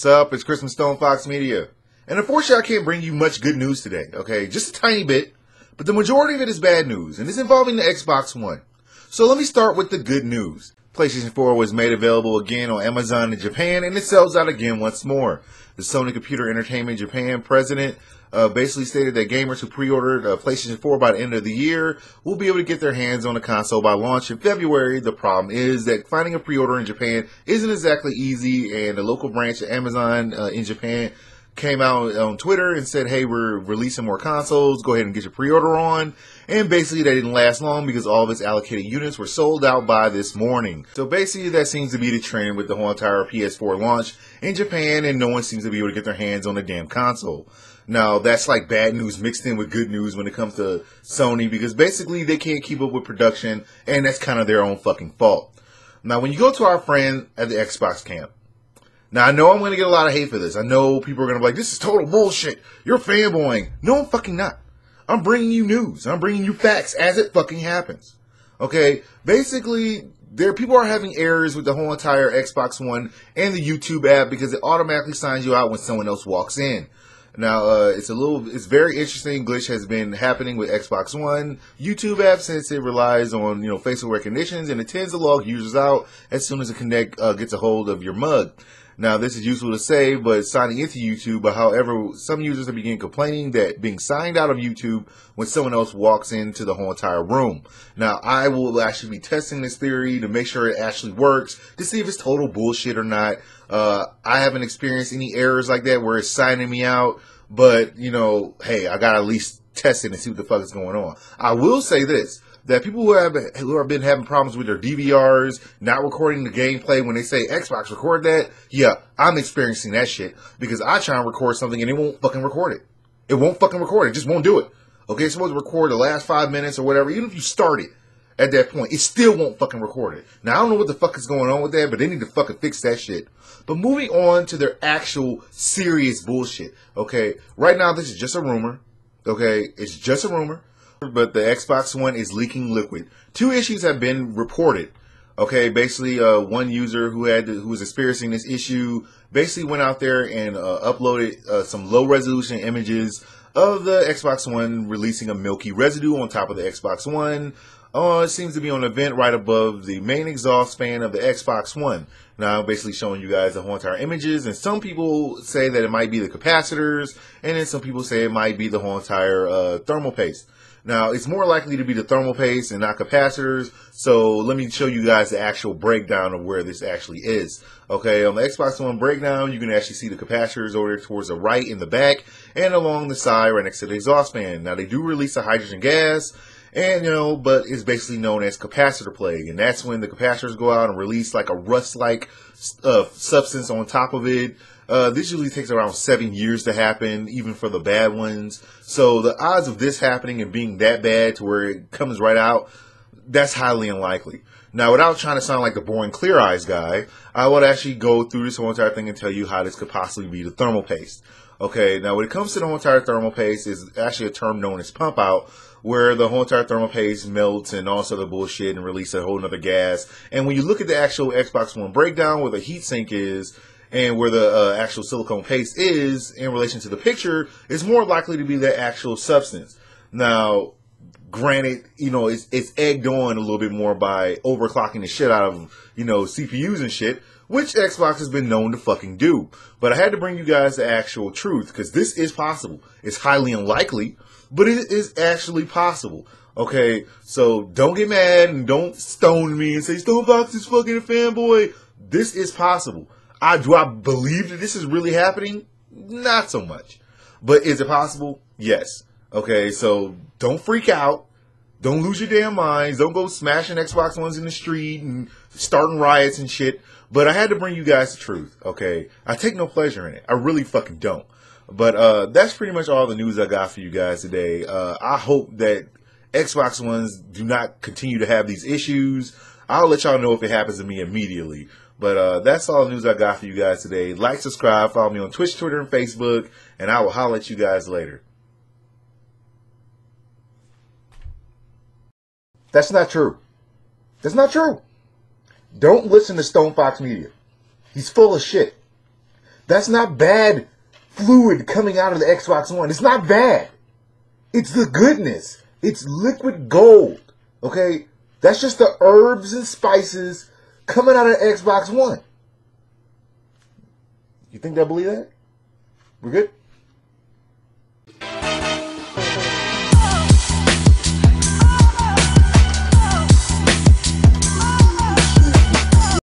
What's up? It's Chris from StonefoxMedia. And unfortunately, I can't bring you much good news today, okay? Just a tiny bit. But the majority of it is bad news, and it's involving the Xbox One. So let me start with the good news. PlayStation 4 was made available again on Amazon in Japan, and it sells out again once more. The Sony Computer Entertainment Japan president basically stated that gamers who pre-ordered PlayStation 4 by the end of the year will be able to get their hands on the console by launch in February. The problem is that finding a pre-order in Japan isn't exactly easy, and the local branch of Amazon in Japan came out on Twitter and said, hey, we're releasing more consoles, go ahead and get your pre-order on. And basically that didn't last long because all of its allocated units were sold out by this morning. So basically that seems to be the trend with the whole entire PS4 launch in Japan, and no one seems to be able to get their hands on the damn console. Now that's like bad news mixed in with good news when it comes to Sony, because basically they can't keep up with production, and that's kind of their own fucking fault. Now when you go to our friend at the Xbox camp, now, I know I'm going to get a lot of hate for this. I know people are going to be like, this is total bullshit. You're fanboying. No, I'm fucking not. I'm bringing you news. I'm bringing you facts as it fucking happens. Okay? Basically, people are having errors with the whole entire Xbox One and the YouTube app because it automatically signs you out when someone else walks in. Now, it's very interesting. Glitch has been happening with Xbox One YouTube app since it relies on, facial recognitions, and it tends to log users out as soon as it gets a hold of your mug. Now, this is useful to say, but signing into YouTube, but however, some users have begun complaining that being signed out of YouTube when someone else walks into the whole entire room. Now, I will actually be testing this theory to make sure it actually works, to see if it's total bullshit or not. I haven't experienced any errors like that where it's signing me out, but, hey, I gotta at least test it and see what the fuck is going on. I will say this, that people who have been having problems with their DVRs, not recording the gameplay when they say Xbox record that, yeah, I'm experiencing that shit, because I try and record something and it won't fucking record it. It won't fucking record it. It just won't do it. Okay, it's supposed to record the last 5 minutes or whatever. Even if you start it at that point, it still won't fucking record it. Now, I don't know what the fuck is going on with that, but they need to fucking fix that shit. But moving on to their actual serious bullshit, okay? Right now, this is just a rumor, okay? It's just a rumor. But the Xbox One is leaking liquid. 2 issues have been reported. Okay, basically, one user who was experiencing this issue basically went out there and uploaded some low resolution images of the Xbox One releasing a milky residue on top of the Xbox One. It seems to be on a vent right above the main exhaust fan of the Xbox One. Now, basically showing you guys the whole entire images, and some people say that it might be the capacitors, and then some people say it might be the whole entire thermal paste. Now, it's more likely to be the thermal paste and not capacitors, so let me show you guys the actual breakdown of where this actually is. Okay, on the Xbox One breakdown, you can actually see the capacitors over there towards the right in the back, and along the side right next to the exhaust fan. Now, they do release a hydrogen gas, and, but it's basically known as capacitor plague, and that's when the capacitors go out and release like a rust-like substance on top of it. This usually takes around 7 years to happen, even for the bad ones. So the odds of this happening and being that bad to where it comes right out, that's highly unlikely. Now, without trying to sound like the boring Clear Eyes guy, I would actually go through this whole entire thing and tell you how this could possibly be the thermal paste. Okay, now when it comes to the whole entire thermal paste, is actually a term known as pump out, where the whole entire thermal paste melts and all sort of bullshit and release a whole nother gas. And when you look at the actual Xbox One breakdown, where the heatsink is, and where the actual silicone paste is in relation to the picture, is more likely to be the actual substance. Now, granted, it's egged on a little bit more by overclocking the shit out of, CPUs and shit, which Xbox has been known to fucking do. But I had to bring you guys the actual truth, because this is possible. It's highly unlikely, but it is actually possible. Okay, so don't get mad and don't stone me and say, Stonefox is fucking a fanboy. This is possible. Do I believe that this is really happening? Not so much. But is it possible? Yes. Okay, so don't freak out. Don't lose your damn minds. Don't go smashing Xbox Ones in the street and starting riots and shit. But I had to bring you guys the truth, okay? I take no pleasure in it. I really fucking don't. But that's pretty much all the news I got for you guys today. I hope that Xbox Ones do not continue to have these issues. I'll let y'all know if it happens to me immediately. But that's all the news I got for you guys today. Like, subscribe, follow me on Twitch, Twitter, and Facebook, and I will holler at you guys later. That's not true. That's not true. Don't listen to StonefoxMedia. He's full of shit. That's not bad fluid coming out of the Xbox One. It's not bad. It's the goodness. It's liquid gold. Okay? That's just the herbs and spices coming out of the Xbox One. You think they'll believe that? We're good?